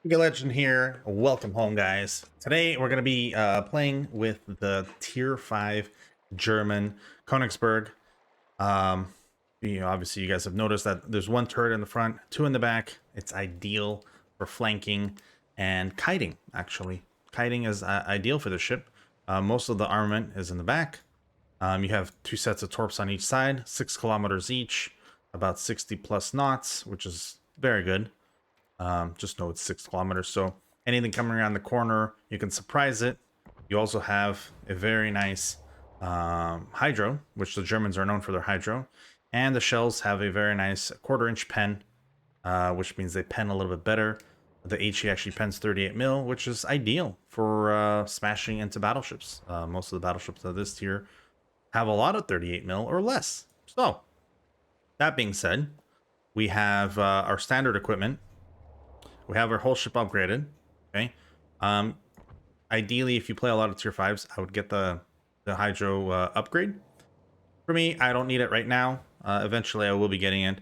Wookie Legend here. Welcome home, guys. Today we're going to be playing with the Tier 5 German Konigsberg. Obviously you guys have noticed that there's one turret in the front, two in the back. It's ideal for flanking and kiting, actually. Kiting is ideal for the ship. Most of the armament is in the back. You have two sets of torps on each side, 6 kilometers each, about 60 plus knots, which is very good. Just know it's 6 kilometers, so anything coming around the corner, you can surprise it. You also have a very nice hydro, which the Germans are known for their hydro, and the shells have a very nice 1/4-inch pen, which means they pen a little bit better. The HE actually pens 38 mil, which is ideal for smashing into battleships. Most of the battleships of this tier have a lot of 38 mil or less. So that being said, we have our standard equipment. We have our whole ship upgraded. Okay. Ideally, if you play a lot of tier 5s, I would get the hydro upgrade. For me, I don't need it right now. Eventually, I will be getting it.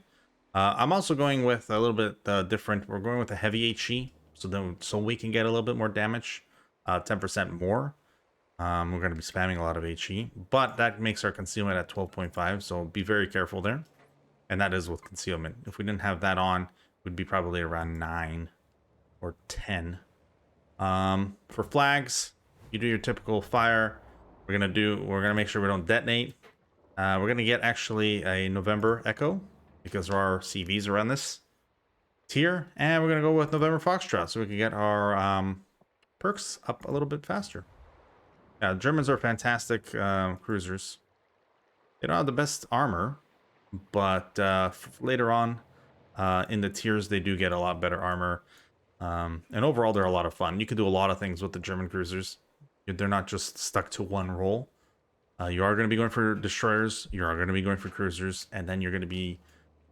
I'm also going with a little bit different. We're going with a heavy HE, so we can get a little bit more damage, 10% more. We're going to be spamming a lot of HE, but that makes our concealment at 12.5. So be very careful there. And that is with concealment. If we didn't have that on, would be probably around 9 or 10. For flags, you do your typical fire. We're gonna make sure we don't detonate. We're gonna get actually a November Echo because there are CVs around this tier, and we're gonna go with November Foxtrot so we can get our perks up a little bit faster. Yeah, Germans are fantastic cruisers. They don't have the best armor, but later on in the tiers, they do get a lot better armor. And overall, they're a lot of fun. You can do a lot of things with the German cruisers. They're not just stuck to one role. You are going to be going for destroyers. You are going to be going for cruisers. And then you're going to be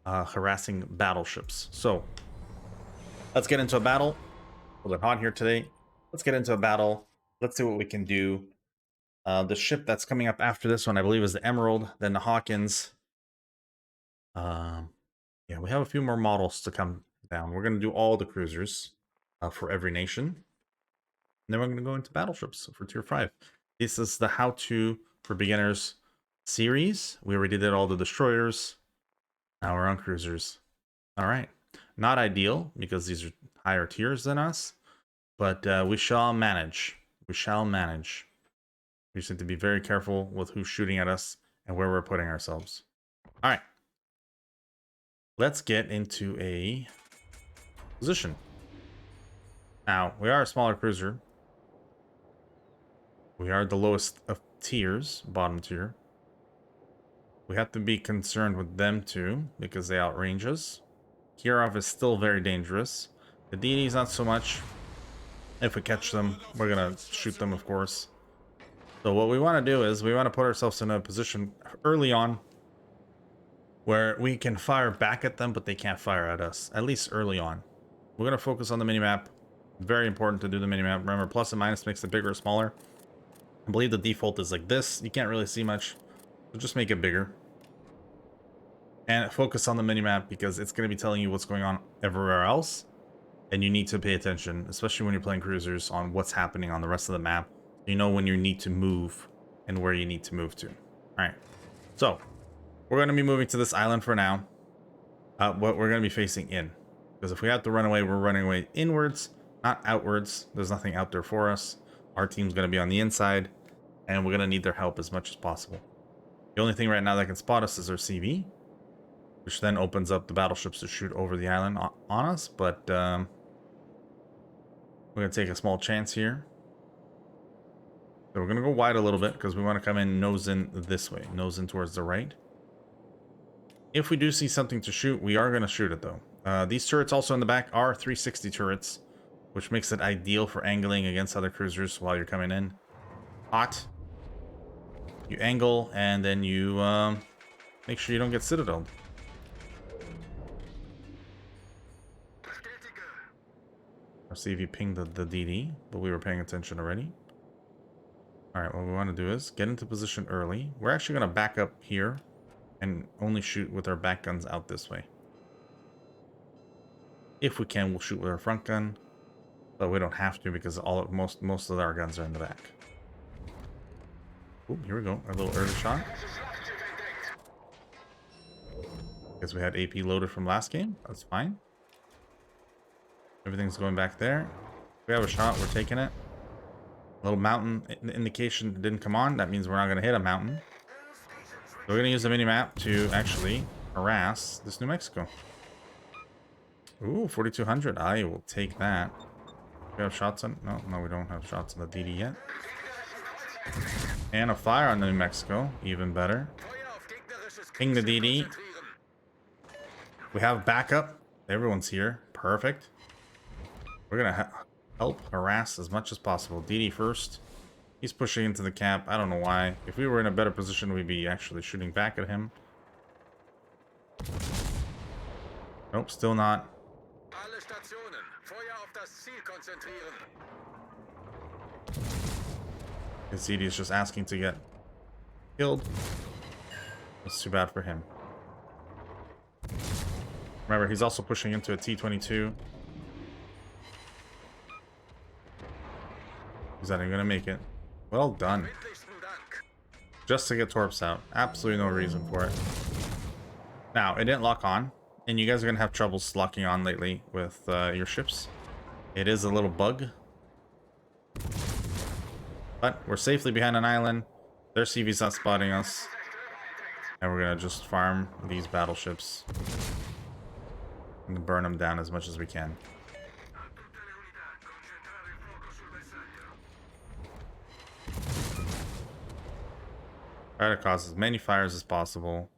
harassing battleships. So let's get into a battle. A little bit hot here today. Let's get into a battle. Let's see what we can do. The ship that's coming up after this one, I believe, is the Emerald, then the Hawkins. Yeah, we have a few more models to come down. We're going to do all the cruisers for every nation. And then we're going to go into battleships for tier 5. This is the how-to for beginners series. We already did all the destroyers. Now we're on cruisers. All right. Not ideal because these are higher tiers than us, but we shall manage. We shall manage. We just need to be very careful with who's shooting at us and where we're putting ourselves. All right. Let's get into a position. Now, we are a smaller cruiser. We are the lowest of tiers, bottom tier. We have to be concerned with them too, because they outrange us. Kirov is still very dangerous. The DD's not so much. If we catch them, we're gonna shoot them, of course. So what we want to do is we want to put ourselves in a position early on where we can fire back at them, but they can't fire at us, at least early on. We're gonna focus on the minimap. Very important to do the minimap. Remember, plus and minus makes it bigger or smaller. I believe the default is like this. You can't really see much, so just make it bigger. And focus on the minimap because it's going to be telling you what's going on everywhere else. And you need to pay attention, especially when you're playing cruisers, on what's happening on the rest of the map. You know when you need to move and where you need to move to. Alright, so we're going to be moving to this island for now. What we're going to be facing in. Because if we have to run away, we're running away inwards, not outwards. There's nothing out there for us. Our team's going to be on the inside, and we're going to need their help as much as possible. The only thing right now that can spot us is our CV, which then opens up the battleships to shoot over the island on us, but we're going to take a small chance here. So we're going to go wide a little bit because we want to come in nose in this way, nose in towards the right. If we do see something to shoot, we are going to shoot it though. These turrets also in the back are 360 turrets, which makes it ideal for angling against other cruisers while you're coming in. Hot. You angle, and then you make sure you don't get citadeled. Let's see if you pinged the DD, but we were paying attention already. Alright, what we want to do is get into position early. We're actually going to back up here and only shoot with our back guns out this way. If we can, we'll shoot with our front gun. But we don't have to because most of our guns are in the back. Ooh, here we go. Our little early shot. Because we had AP loaded from last game. That's fine. Everything's going back there. If we have a shot, we're taking it. Little mountain indication didn't come on. That means we're not going to hit a mountain. So we're going to use the mini-map to actually harass this New Mexico. Ooh, 4,200. I will take that. We have shots on... No, we don't have shots on the DD yet. And a fire on the New Mexico. Even better. Ping the DD. We have backup. Everyone's here. Perfect. We're going to help harass as much as possible. DD first. He's pushing into the cap. I don't know why. If we were in a better position, we'd be actually shooting back at him. Nope, still not. His DD is just asking to get killed. That's too bad for him. Remember, he's also pushing into a T-22. He's not even gonna make it. Well done. Just to get torps out. Absolutely no reason for it. Now, it didn't lock on. And you guys are gonna have troubles locking on lately with your ships. It is a little bug. But we're safely behind an island. Their CV's not spotting us. And we're gonna just farm these battleships. And burn them down as much as we can. Try to cause as many fires as possible.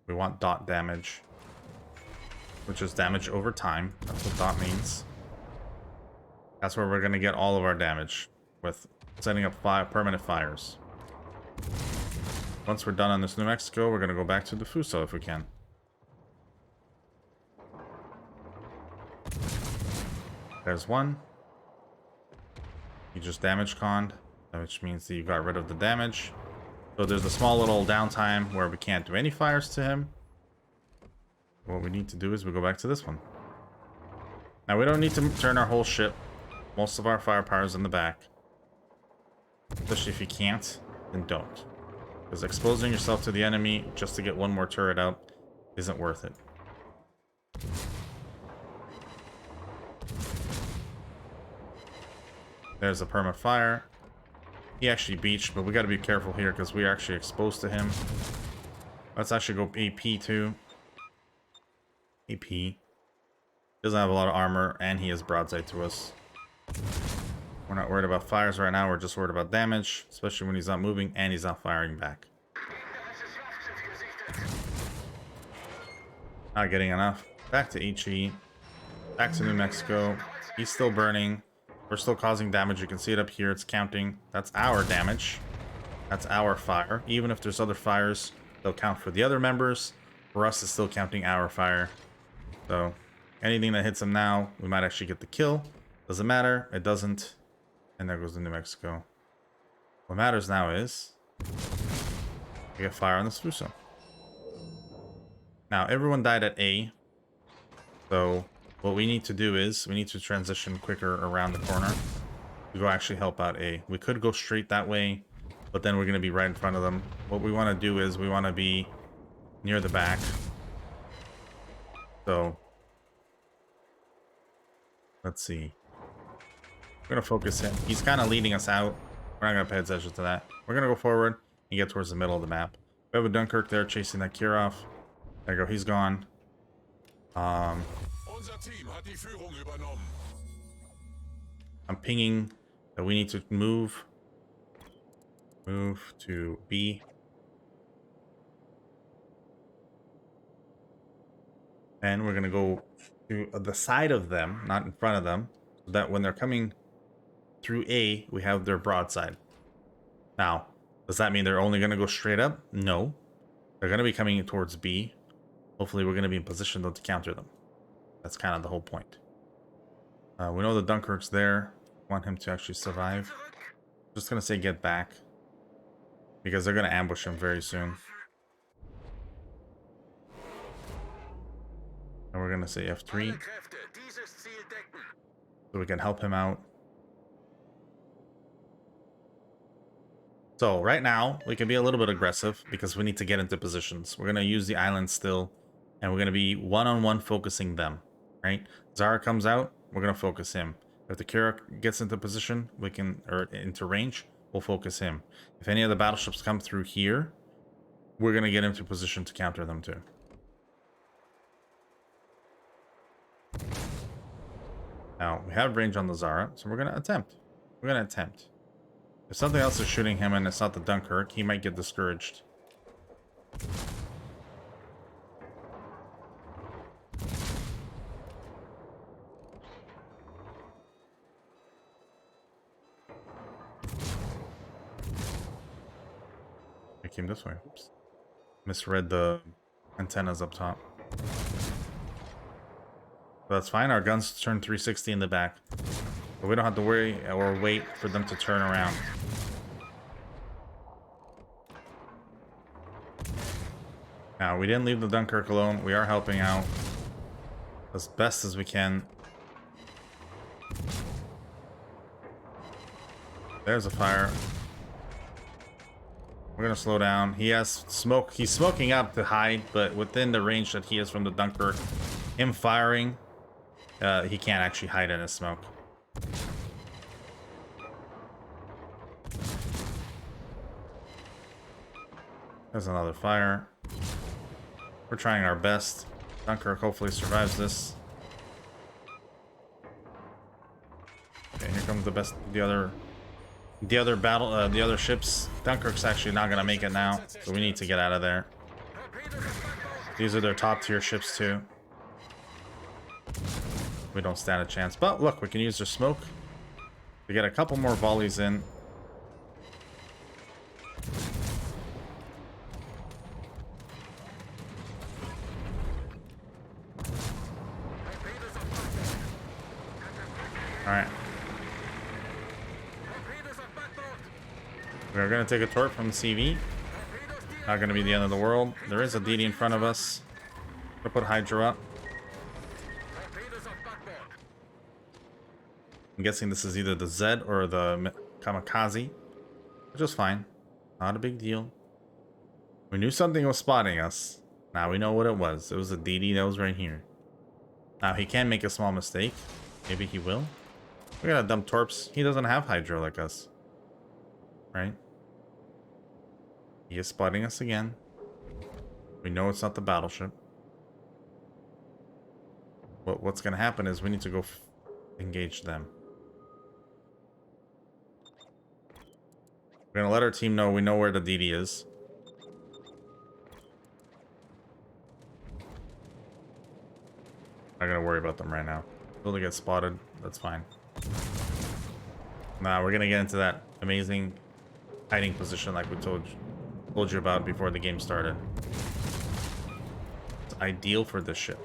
We want dot damage, which is damage over time. That's what dot means. That's where we're going to get all of our damage, with setting up permanent fires. Once we're done on this New Mexico, we're going to go back to the Fuso if we can. There's one. You just damage conned, which means that you got rid of the damage. So there's a small little downtime where we can't do any fires to him. What we need to do is we go back to this one. Now we don't need to turn our whole ship. Most of our firepower is in the back. Especially if you can't, then don't. Because exposing yourself to the enemy just to get one more turret out isn't worth it. There's a perma fire. He actually beached, but we got to be careful here because we are actually exposed to him. Let's actually go AP too. AP. Doesn't have a lot of armor, and he is broadside to us. We're not worried about fires right now. We're just worried about damage, especially when he's not moving and he's not firing back. Not getting enough. Back to HE. Back to New Mexico. He's still burning. We're still causing damage. You can see it up here. It's counting. That's our damage. That's our fire. Even if there's other fires, they'll count for the other members. For us, it's still counting our fire. So anything that hits him now, we might actually get the kill. Doesn't matter. It doesn't. And there goes the New Mexico. What matters now is we get fire on this Fuso. Now, everyone died at A. So what we need to do is we need to transition quicker around the corner to go actually help out A. We could go straight that way, but then we're going to be right in front of them. What we want to do is we want to be near the back. So let's see. We're going to focus him. He's kind of leading us out. We're not going to pay attention to that. We're going to go forward and get towards the middle of the map. We have a Dunkirk there chasing that Kirov. There you go. He's gone. I'm pinging that we need to move to B. And we're going to go to the side of them, not in front of them, so that when they're coming through A, we have their broadside. Now, does that mean they're only going to go straight up? No. They're going to be coming towards B. Hopefully, we're going to be in position, though, to counter them. That's kind of the whole point. We know the Dunkirk's there. Want him to actually survive. Just going to say get back. Because they're going to ambush him very soon. And we're going to say F3. so we can help him out. So right now, we can be a little bit aggressive because we need to get into positions. We're going to use the island still, and we're going to be one-on-one focusing them, right? Zara comes out, we're going to focus him. If the Kira gets into position, we can, or into range, we'll focus him. If any of the battleships come through here, we're going to get into position to counter them too. Now, we have range on the Zara, so we're going to attempt. We're going to attempt. If something else is shooting him and it's not the Dunkirk, he might get discouraged. I came this way. Oops. Misread the antennas up top. But that's fine. Our guns turn 360 in the back. But we don't have to worry or wait for them to turn around. Now, we didn't leave the Dunkirk alone. We are helping out as best as we can. There's a fire. We're going to slow down. He has smoke. He's smoking up to hide, but within the range that he is from the Dunkirk, him firing, he can't actually hide in his smoke. There's another fire. We're trying our best. Dunkirk hopefully survives this. Okay, here comes the other ships. Dunkirk's actually not gonna make it now, so we need to get out of there. These are their top tier ships too. We don't stand a chance, but look, we can use their smoke to get a couple more volleys in. Alright. We're going to take a torp from the CV. Not going to be the end of the world. There is a DD in front of us. We'll put Hydra up. I'm guessing this is either the Z or the Kamikaze. Which is fine. Not a big deal. We knew something was spotting us. Now we know what it was. It was a DD that was right here. Now he can make a small mistake. Maybe he will. We're gonna dump torps. He doesn't have Hydra like us. Right? He is spotting us again. We know it's not the battleship. What's gonna happen is we need to go engage them. We're gonna let our team know we know where the DD is. Not gonna worry about them right now. Until they get spotted, that's fine. Now we're gonna get into that amazing hiding position like we told you about before the game started. It's ideal for this ship.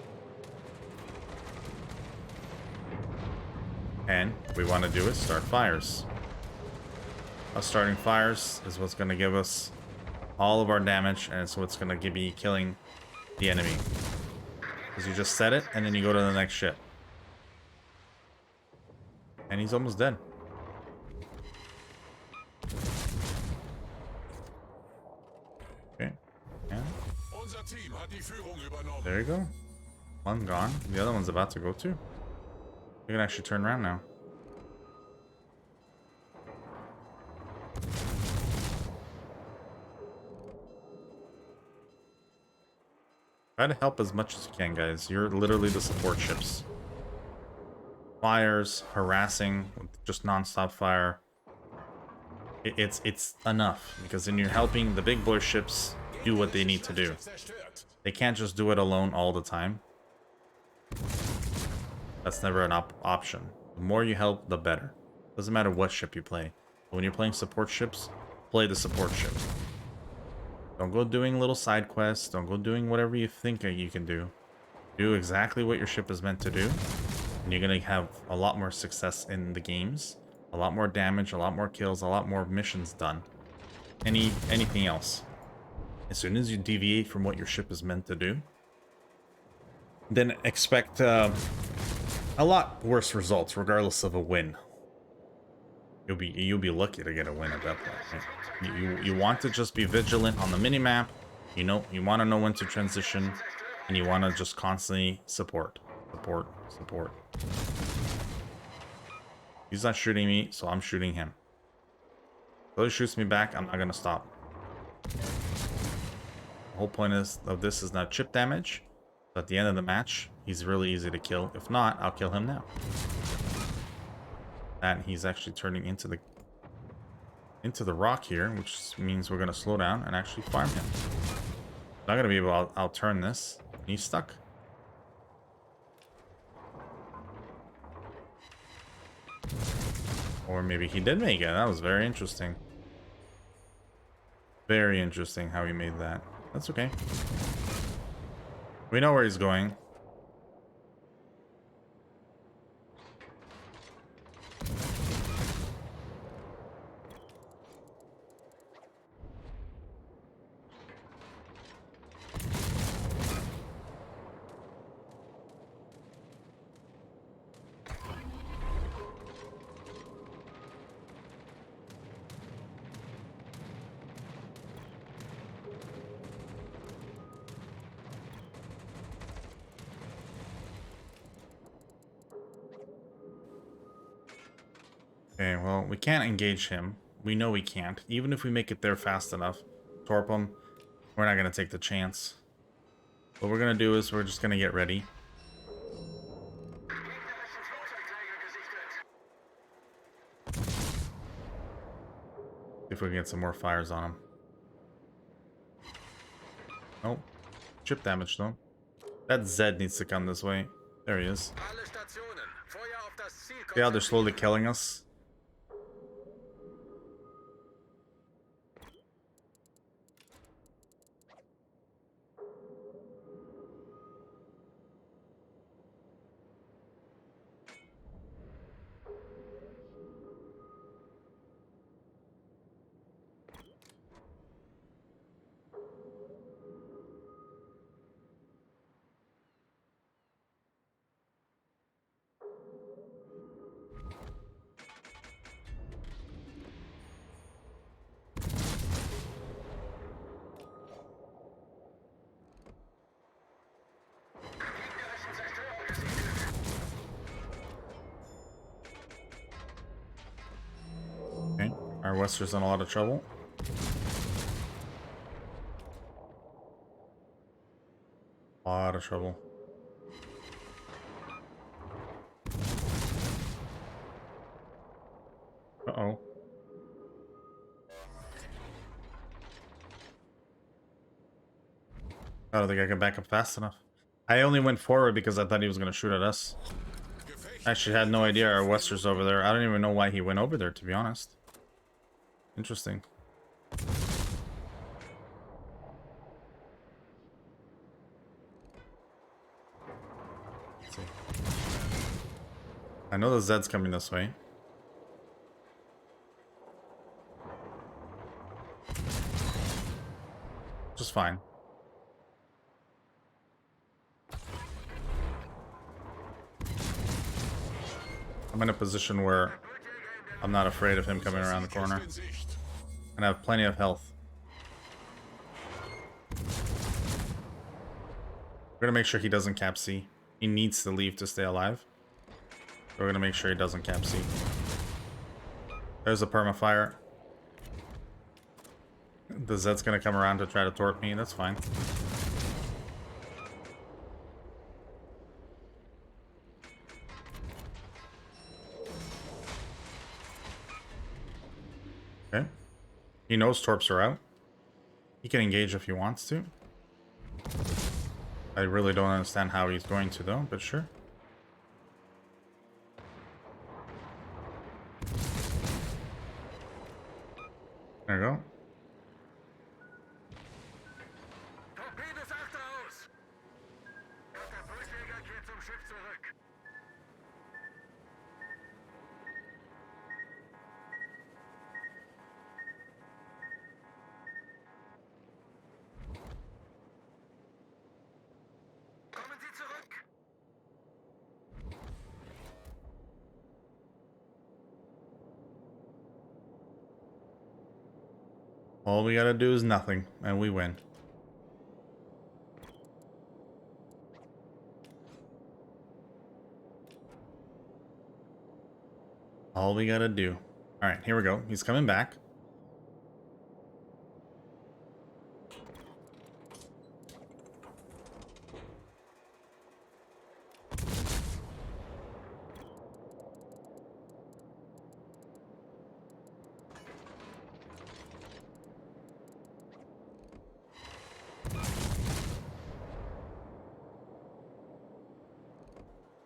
And what we want to do is start fires. Us starting fires is what's going to give us all of our damage, and it's what's going to be killing the enemy. Because you just set it, and then you go to the next ship. And he's almost dead. Okay. Yeah. There you go. One gone. The other one's about to go too. We can actually turn around now. Try to help as much as you can, guys. You're literally the support ships. Fires, harassing, just non-stop fire. It's enough, because then you're helping the big boy ships do what they need to do. They can't just do it alone all the time. That's never an option. The more you help, the better. Doesn't matter what ship you play. But when you're playing support ships, play the support ship. Don't go doing little side quests. Don't go doing whatever you think you can do. Do exactly what your ship is meant to do. And you're going to have a lot more success in the games. A lot more damage, a lot more kills, a lot more missions done. Anything else. As soon as you deviate from what your ship is meant to do, then expect a a lot worse results, regardless of a win. You'll be lucky to get a win at that point. Right? You want to just be vigilant on the minimap. You know, you want to know when to transition, and you want to just constantly support. He's not shooting me, so I'm shooting him. If he shoots me back, I'm not gonna stop. The whole point of this is not chip damage. But at the end of the match, he's really easy to kill. If not, I'll kill him now. And he's actually turning into the rock here, which means we're gonna slow down and actually farm him. Not gonna be able to outturn this. He's stuck. Or maybe he did make it. That was very interesting. Very interesting how he made that. That's okay. We know where he's going. Okay, well, we can't engage him. We know we can't. Even if we make it there fast enough, torp him, we're not going to take the chance. What we're going to do is we're just going to get ready. If we can get some more fires on him. Oh, chip damage though. That Zed needs to come this way. There he is. Yeah, they're slowly killing us. Okay, our Wester's in a lot of trouble. A lot of trouble. Uh-oh. I don't think I can back up fast enough. I only went forward because I thought he was going to shoot at us. I actually had no idea our Wester's over there. I don't even know why he went over there, to be honest. Interesting. Let's see. I know the Zed's coming this way. Just fine. I'm in a position where I'm not afraid of him coming around the corner. And I have plenty of health. We're gonna make sure he doesn't cap C. He needs to leave to stay alive. We're gonna make sure he doesn't cap C. There's a permafire. The Zed's gonna come around to try to torp me. That's fine. Okay. He knows torps are out. He can engage if he wants to. I really don't understand how he's going to though, but sure. There you go. All we gotta do is nothing, and we win. All we gotta do. All right, here we go. He's coming back.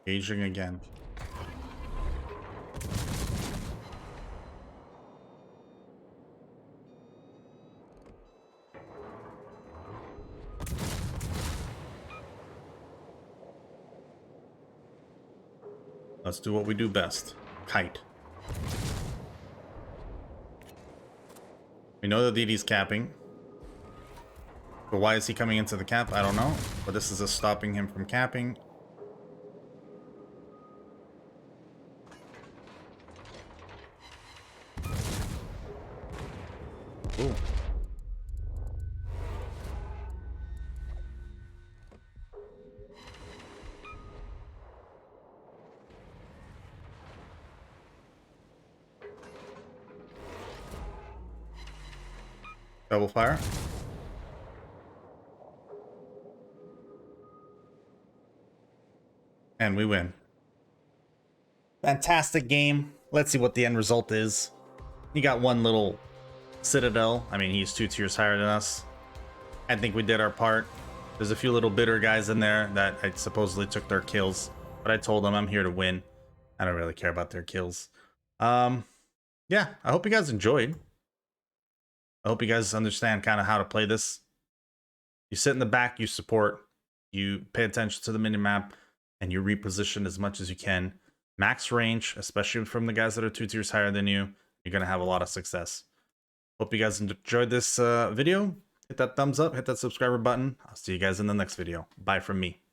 Aging again. Let's do what we do best. Kite. We know that DD's capping. But why is he coming into the cap? I don't know. But this is just stopping him from capping. Ooh. Double fire. And we win. Fantastic game. Let's see what the end result is. He got one little citadel. I mean, he's 2 tiers higher than us. I think we did our part. There's a few little bitter guys in there that I supposedly took their kills. But I told them I'm here to win. I don't really care about their kills. Yeah, I hope you guys enjoyed. I hope you guys understand kind of how to play this. You sit in the back, you support, you pay attention to the minimap, and you reposition as much as you can. Max range, especially from the guys that are 2 tiers higher than you, you're going to have a lot of success. Hope you guys enjoyed this video. Hit that thumbs up, hit that subscriber button. I'll see you guys in the next video. Bye from me.